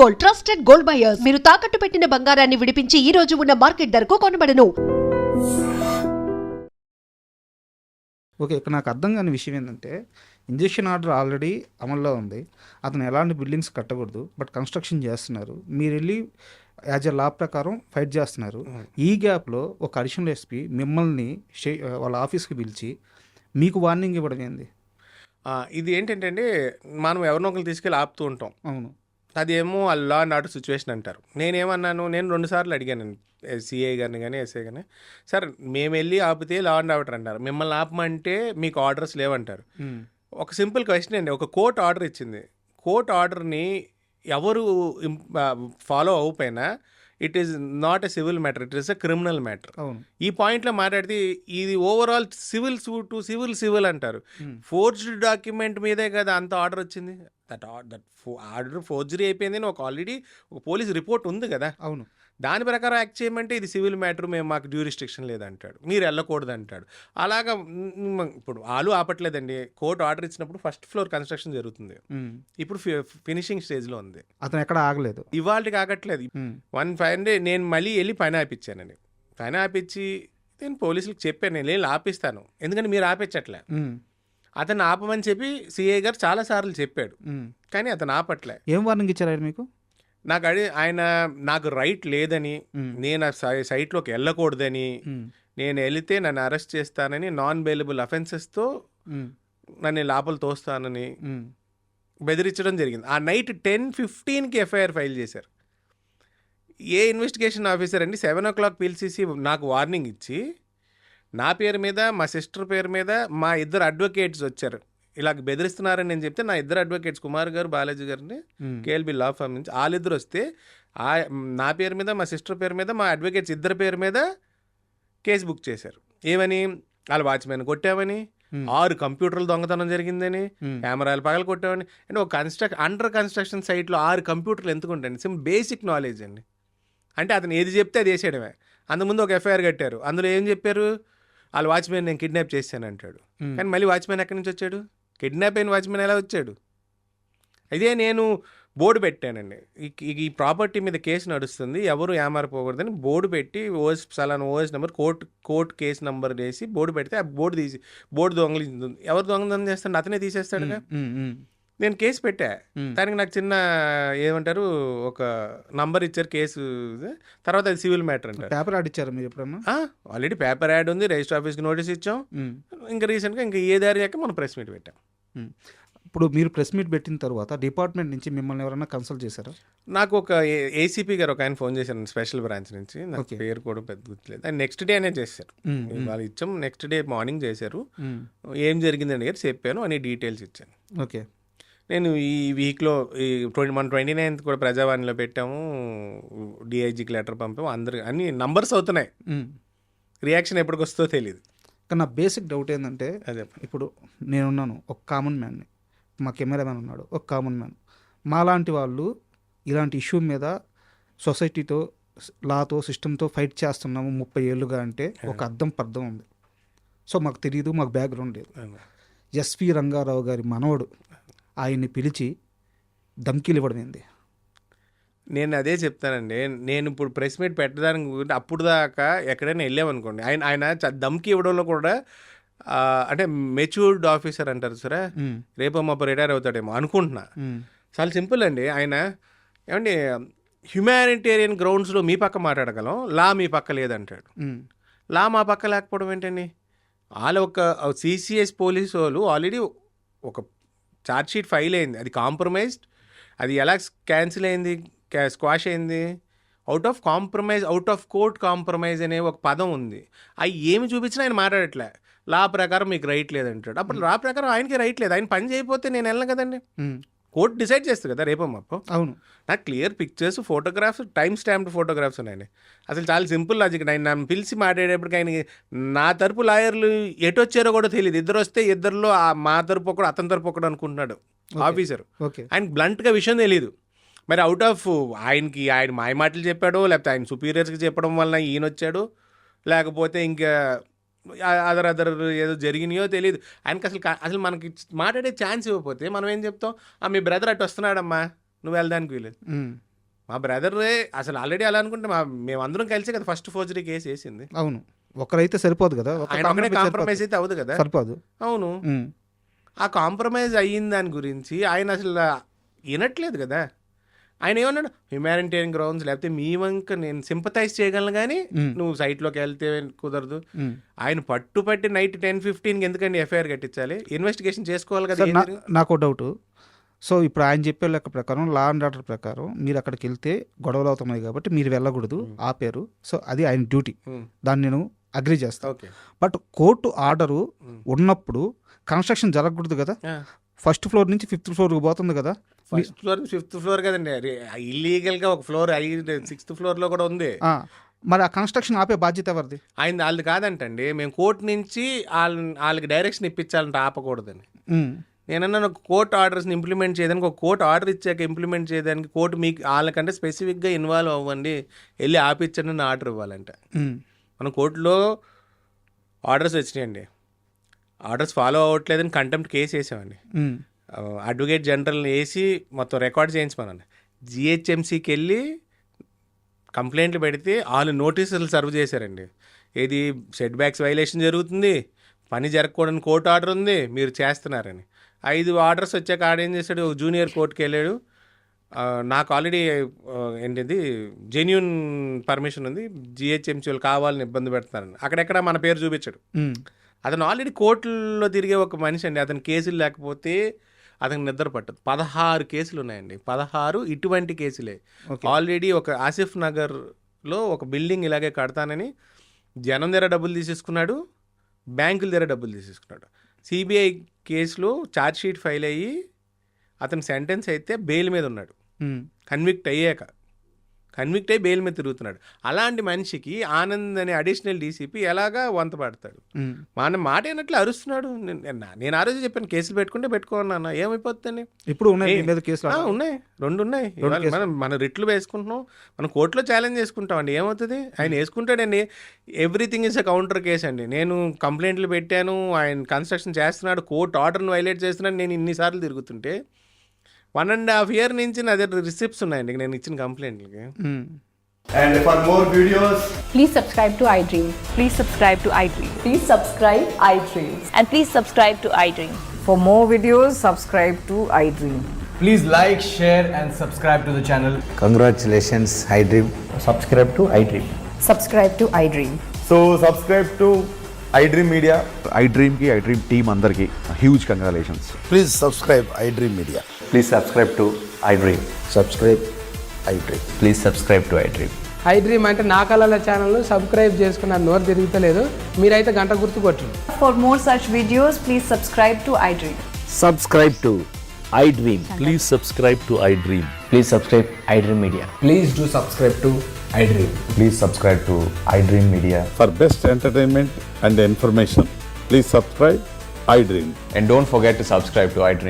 Gold, trusted gold buyers. మీరు తాకట్టు పెట్టిన బంగారాన్ని విడిపించి ఈ రోజు ఉన్న మార్కెట్ ధరకు కొనబడను. ఓకే, ఇక్కడ నాకు అర్థం కాని విషయం ఏంటంటే ఇంజెక్షన్ ఆర్డర్ ఆల్రెడీ అమల్లో ఉంది. అతను ఎలాంటి బిల్డింగ్స్ కట్టకూడదు, బట్ కన్స్ట్రక్షన్ చేస్తున్నారు. మీరు వెళ్ళి యాజ్ ఎ లా ప్రకారం ఫైట్ చేస్తున్నారు. ఈ గ్యాప్లో ఒక అడిషనల్ ఎస్పీ మిమ్మల్ని వాళ్ళ ఆఫీస్కి పిలిచి మీకు వార్నింగ్ ఇవ్వడం ఏంది? ఇది ఏంటంటే మనం ఎవరినో ఒకరు తీసుకెళ్ళి ఆపుతూ ఉంటాం. అవును, అదేమో లా అండ్ ఆర్డర్ సిచ్యువేషన్ అంటారు. నేనేమన్నాను, నేను 2 సార్లు అడిగాను సిఐ గారిని కానీ ఎస్ఐ కానీ, సార్ మేము వెళ్ళి ఆపితే లా అండ్ ఆర్డర్ అంటారు, మిమ్మల్ని ఆపమంటే మీకు ఆర్డర్స్ లేవంటారు. ఒక సింపుల్ క్వశ్చన్ అండి, ఒక కోర్టు ఆర్డర్ ఇచ్చింది. కోర్టు ఆర్డర్ని ఎవరు ఫాలో అవ్వకపోయినా it is not a civil matter, it is a criminal matter. ఈ పాయింట్లో మాట్లాడితే ఇది ఓవరాల్ సివిల్ టు సివిల్ అంటారు. ఫోర్జ్డ్ డాక్యుమెంట్ మీదే కదా అంత ఆర్డర్ వచ్చింది. దట్ ఆర్డర్ ఫోర్జరీ అయిపోయిందని ఆల్రెడీ ఒక పోలీస్ రిపోర్ట్ ఉంది కదా. అవును, దాని ప్రకారం యాక్ట్ చేయమంటే ఇది సివిల్ మ్యాటర్, మేము మాకు డ్యూరిస్ట్రిక్షన్ లేదంటాడు, మీరు వెళ్ళకూడదు అంటాడు. అలాగా ఇప్పుడు వాళ్ళు ఆపట్లేదండి. కోర్టు ఆర్డర్ ఇచ్చినప్పుడు ఫస్ట్ ఫ్లోర్ కన్స్ట్రక్షన్ జరుగుతుంది, ఇప్పుడు ఫినిషింగ్ స్టేజ్లో ఉంది. అతను ఎక్కడ ఆగలేదు, ఇవాళకి ఆగట్లేదు. 1 నేను మళ్ళీ వెళ్ళి పైన ఆపిచ్చానండి. పైన ఆపిచ్చి నేను పోలీసులకు చెప్పాను, నేను వెళ్ళి ఆపిస్తాను, ఎందుకంటే మీరు ఆపించట్లే. అతను ఆపమని చెప్పి సిఐ గారు చాలాసార్లు చెప్పాడు, కానీ అతను ఆపట్లే. ఏం వార్నింగ్ ఇచ్చారు మీకు? ఆయన నాకు రైట్ లేదని, నేను ఆ సైట్లోకి వెళ్ళకూడదని, నేను వెళితే నన్ను అరెస్ట్ చేస్తానని, నాన్ బెయిలబుల్ అఫెన్సెస్తో నన్ను లోపల తోస్తానని బెదిరించడం జరిగింది. ఆ నైట్ 10:15కి ఎఫ్ఐఆర్ ఫైల్ చేశారు. ఏ ఇన్వెస్టిగేషన్ ఆఫీసర్ అండి 7 o'clock పిలిచేసి నాకు వార్నింగ్ ఇచ్చి, నా పేరు మీద, మా సిస్టర్ పేరు మీద మా 2 అడ్వకేట్స్ వచ్చారు, ఇలా బెదిరిస్తున్నారని నేను చెప్తే నా 2 అడ్వకేట్స్ కుమార్ గారు, బాలాజీ గారిని కేఎల్బి లా ఫామ్ నుంచి వాళ్ళిద్దరు వస్తే నా పేరు మీద, మా సిస్టర్ పేరు మీద, మా అడ్వకేట్స్ 2 పేరు మీద కేసు బుక్ చేశారు. ఏమని? వాళ్ళ వాచ్మెన్ కొట్టామని, 6 కంప్యూటర్లు దొంగతనం జరిగిందని, కెమెరాలు పగలు కొట్టామని. అంటే ఒక అండర్ కన్స్ట్రక్షన్ సైట్లో 6 కంప్యూటర్లు ఎందుకుంటాయండి? సిమ్ బేసిక్ నాలెడ్జ్ అండి. అంటే అతను ఏది చెప్తే అది వేసేయడమే. అందుముందు ఒక ఎఫ్ఐఆర్ కట్టారు, అందులో ఏం చెప్పారు? వాళ్ళ వాచ్మెన్ నేను కిడ్నాప్ చేశాను అంటాడు, కానీ మళ్ళీ వాచ్మెన్ ఎక్కడి నుంచి వచ్చాడు? కిడ్నాప్ అయిన వాచ్మెన్ ఎలా వచ్చాడు? ఇదే నేను బోర్డు పెట్టానండి, ఈ ప్రాపర్టీ మీద కేసు నడుస్తుంది, ఎవరు ఏమారిపోకూడదని బోర్డు పెట్టి OS salon OS number court case number వేసి బోర్డు పెడితే ఆ బోర్డు దొంగలింది. ఎవరు దొంగతనం చేస్తాడు? అతనే తీసేస్తాడుగా. నేను కేసు పెట్టా, దానికి నాకు చిన్న ఏమంటారు ఒక నంబర్ ఇచ్చారు కేసు, తర్వాత అది సివిల్ మ్యాటర్ అంటారు. పేపర్ యాడ్ ఇచ్చారు మీరు ఎప్పుడన్నా? ఆల్రెడీ పేపర్ యాడ్ ఉంది, రిజిస్టర్ ఆఫీస్కి నోటీస్ ఇచ్చాం. ఇంకా రీసెంట్గా ఇంకా ఏ దారి అయ్యాక మనం ప్రెస్ మీట్ పెట్టాం. ఇప్పుడు మీరు ప్రెస్ మీట్ పెట్టిన తర్వాత డిపార్ట్మెంట్ నుంచి మిమ్మల్ని ఎవరైనా కన్సల్ట్ చేశారా? నాకు ఒక ఏసీపీ గారు ఒక ఆయన ఫోన్ చేశారు స్పెషల్ బ్రాంచ్ నుంచి, నాకు పేరు కూడా పెద్ద గుర్తులేదు. ఆయన నెక్స్ట్ డే అనే చేశారు, వాళ్ళు ఇచ్చాం, నెక్స్ట్ డే మార్నింగ్ చేశారు. ఏం జరిగిందని గారు చెప్పాను అని డీటెయిల్స్ ఇచ్చాను. ఓకే, నేను ఈ వీక్లో మన 29th కూడా ప్రజావాణిలో పెట్టాము, డిఐజీకి లెటర్ పంపాము, అందరికి అన్ని నంబర్స్ అవుతున్నాయి. రియాక్షన్ ఎప్పటికి వస్తుందో తెలియదు. కానీ నా బేసిక్ డౌట్ ఏంటంటే, అదే ఇప్పుడు నేనున్నాను ఒక కామన్ మ్యాన్ని, మా కెమెరామ్యాన్ ఉన్నాడు ఒక కామన్ మ్యాన్. మాలాంటి వాళ్ళు ఇలాంటి ఇష్యూ మీద సొసైటీతో, లాతో, సిస్టంతో ఫైట్ చేస్తున్నాము 30 ఏళ్ళుగా అంటే ఒక అర్థం పర్థం ఉంది. సో మాకు తెలియదు, మాకు బ్యాక్గ్రౌండ్ లేదు. ఎస్వి రంగారావు గారి మనవడు ఆయన్ని పిలిచి ధమ్కీలు ఇవ్వడం ఏంది? నేను అదే చెప్తానండి. నేను ఇప్పుడు ప్రెస్ మీట్ పెట్టడానికి అప్పుడు దాకా ఎక్కడైనా వెళ్ళామనుకోండి, ఆయన ధమ్కి ఇవ్వడంలో కూడా అంటే మెచ్యూర్డ్ ఆఫీసర్ అంటారు సరే, రేపు మాపు రిటైర్ అవుతాడేమో అనుకుంటున్నా. చాలా సింపుల్ అండి. ఆయన ఏమండి హ్యుమానిటేరియన్ గ్రౌండ్స్లో మీ పక్క మాట్లాడగలం, లా మీ పక్క లేదంటాడు. లా మా పక్క లేకపోవడం ఏంటండి? వాళ్ళు ఒక సిసిఎస్ పోలీసు వాళ్ళు ఆల్రెడీ ఒక ఛార్జ్షీట్ ఫైల్ అయింది, అది కాంప్రమైజ్డ్. అది ఎలా క్యాన్సిల్ అయింది, స్క్వాష్ అయింది? Out of compromise, out of court compromise అనే ఒక పదం ఉంది. అవి ఏమి చూపించినా ఆయన మాట్లాడట్లే. లా ప్రకారం మీకు రైట్ లేదంటాడు. అప్పుడు లా ప్రకారం ఆయనకి రైట్ లేదు, ఆయన పని చేయకపోతే నేను వెళ్ళను కదండి. కోర్టు డిసైడ్ చేస్తుంది కదా రేపో మాపు. అవును, నాకు clear pictures, photographs, time stamped photographs ఉన్నాయండి. అసలు చాలా సింపుల్ లాజిక్. ఆయన నన్ను పిలిచి మాట్లాడేప్పటికి ఆయనకి నా తరపు లాయర్లు ఎటు వచ్చారో కూడా తెలియదు. 2 వస్తే 2లో మా తరపు ఒకడు, అతని తరపు ఒకడు అనుకుంటున్నాడు ఆఫీసర్. ఆయనకి బ్లంట్గా విషయం తెలియదు. మరి అవుట్ ఆఫ్ ఆయన మాయ మాటలు చెప్పాడో, లేకపోతే ఆయన సుపీరియర్స్కి చెప్పడం వలన ఈయన వచ్చాడు, లేకపోతే ఇంకా అదర్ ఏదో జరిగినాయో తెలియదు. ఆయనకి అసలు మనకి మాట్లాడే ఛాన్స్ ఇవ్వకపోతే మనం ఏం చెప్తాం? మీ బ్రదర్ అటు వస్తున్నాడమ్మా, నువ్వు వెళ్ళడానికి వీలేదు. మా బ్రదరే అసలు ఆల్రెడీ అలా అనుకుంటే మేమందరం కలిసి కదా ఫస్ట్ ఫోర్జరీ కేసు వేసింది. అవును, ఒకరైతే సరిపోదు కదా, ఆయన ఒకటే కాంప్రమైజ్ అయితే అవ్వదు కదా. సరిపోదు. అవును, ఆ కాంప్రమైజ్ అయిన దాని గురించి ఆయన అసలు వినట్లేదు కదా. ఆయన ఏమన్నాడు, హ్యుమానిటేరియన్ గ్రౌండ్స్ లేకపోతే మీ వంక నేను సింపథైజ్ చేయగలను కానీ నువ్వు సైట్లోకి వెళ్తే కుదరదు. ఆయన పట్టుపట్టి నైట్ 10-15 ఎందుకండి ఎఫ్ఐఆర్ కట్టించాలి? ఇన్వెస్టిగేషన్ చేసుకోవాలి కదా. నాకు డౌట్. సో ఇప్పుడు ఆయన చెప్పే లెక్క ప్రకారం, లా అండ్ ఆర్డర్ ప్రకారం మీరు అక్కడికి వెళ్తే గొడవలు అవుతున్నాయి కాబట్టి మీరు వెళ్ళకూడదు, ఆపారు. సో అది ఆయన డ్యూటీ, దాన్ని నేను అగ్రి చేస్తాను. బట్ కోర్టు ఆర్డరు ఉన్నప్పుడు కన్స్ట్రక్షన్ జరగకూడదు కదా. ఫస్ట్ ఫ్లోర్ నుంచి 5th ఫ్లోర్కి పోతుంది కదా. ఫస్ట్ ఫ్లోర్ 5th ఫ్లోర్ కదండి, ఇల్లీగల్గా ఒక ఫ్లోర్ 6th ఫ్లోర్లో కూడా ఉంది. మరి ఆ కన్స్ట్రక్షన్ ఆపే బాధ్యత ఎవరిది? వాళ్ళది కాదంటండి. మేము కోర్టు నుంచి వాళ్ళకి డైరెక్షన్ ఇప్పించాలంటే ఆపకూడదని. నేనన్నా కోర్టు ఆర్డర్స్ని ఇంప్లిమెంట్ చేయడానికి, ఒక కోర్టు ఆర్డర్ ఇచ్చాక ఇంప్లిమెంట్ చేయడానికి కోర్టు మీకు వాళ్ళకంటే స్పెసిఫిక్గా ఇన్వాల్వ్ అవ్వండి, వెళ్ళి ఆపించండి అని ఆర్డర్ ఇవ్వాలంట. మనం కోర్టులో ఆర్డర్స్ వచ్చినాయండి, ఆర్డర్స్ ఫాలో అవ్వట్లేదని కంటెంప్ట్ కేసు వేసామండి. అడ్వకేట్ జనరల్ని వేసి మొత్తం రికార్డ్ చేయించమనండి. జిహెచ్ఎంసీకి వెళ్ళి కంప్లైంట్లు పెడితే వాళ్ళు నోటీసులు సర్వ్ చేశారండి. ఏది సెట్ బ్యాక్స్ వైలేషన్ జరుగుతుంది, పని జరగకూడని కోర్టు ఆర్డర్ ఉంది, మీరు చేస్తున్నారని. 5 ఆర్డర్స్ వచ్చాక ఆడేం చేశాడు, జూనియర్ కోర్టుకి వెళ్ళాడు. నాకు ఆల్రెడీ ఏంటిది జెన్యూన్ పర్మిషన్ ఉంది, జిహెచ్ఎంసీ వాళ్ళు కావాలని ఇబ్బంది పెడుతున్నారని. అక్కడెక్కడ మన పేరు చూపించాడు. అతను ఆల్రెడీ కోర్టులో తిరిగే ఒక మనిషి అండి. అతని కేసులు లేకపోతే అతనికి నిద్ర పట్టదు. 16 కేసులు ఉన్నాయండి, 16 ఇటువంటి కేసులే. ఆల్రెడీ ఒక ఆసిఫ్ నగర్లో ఒక బిల్డింగ్ ఇలాగే కడతానని జనం దగ్గర డబ్బులు తీసేసుకున్నాడు, బ్యాంకుల దగ్గర డబ్బులు తీసేసుకున్నాడు. సిబిఐ కేసులో ఛార్జ్షీట్ ఫైల్ అయ్యి అతను సెంటెన్స్ అయితే బెయిల్ మీద ఉన్నాడు. కన్విక్ట్ అయ్యి బెయిల్ మీద తిరుగుతున్నాడు. అలాంటి మనిషికి ఆనంద్ అనే అడిషనల్ డీసీపీ ఎలాగా వంత పడతాడు? మన మాట అయినట్లు అరుస్తున్నాడు. నేను ఆ రోజు చెప్పాను, కేసులు పెట్టుకుంటే పెట్టుకోన్నా, ఏమైపోతుంది. ఇప్పుడు ఉన్నాయి 2 ఉన్నాయి. మన రిట్లు వేసుకుంటున్నాం, మనం కోర్టులో ఛాలెంజ్ చేసుకుంటామండి, ఏమవుతుంది? ఆయన వేసుకుంటాడండి. Everything is a counter case అండి. నేను కంప్లైంట్లు పెట్టాను, ఆయన కన్స్ట్రక్షన్ చేస్తున్నాడు, కోర్టు ఆర్డర్ను వైలేట్ చేస్తున్నాడు, నేను ఇన్నిసార్లు తిరుగుతుంటే 1.5 year నుంచి నా దగ్గర రిసిప్ట్స్ ఉన్నాయండి నేను ఇచ్చిన కంప్లైంట్లకి. And for more videos, please subscribe to iDream. Please subscribe to iDream. Please subscribe iDream. And please subscribe to iDream. For more videos, subscribe to iDream. please like, share and subscribe to the channel. Congratulations, iDream. Subscribe to iDream. Subscribe to iDream. So subscribe to iDream Media. iDream ki iDream team andarki huge congratulations. Please subscribe iDream Media. Please subscribe to iDream. Subscribe iDream. Please subscribe to iDream. iDream అంటే నా కళల channel subscribe చేసుకున్న నోరు తిరుగుతలేదు, మీరైతే గంట గుర్తు కొట్టండి. For more such videos, please subscribe to iDream. Subscribe to iDream. Please subscribe to iDream. Please subscribe iDream Media. Please do subscribe to iDream. Please subscribe to iDream Media. For best entertainment and information, please subscribe iDream. And don't forget to subscribe to iDream.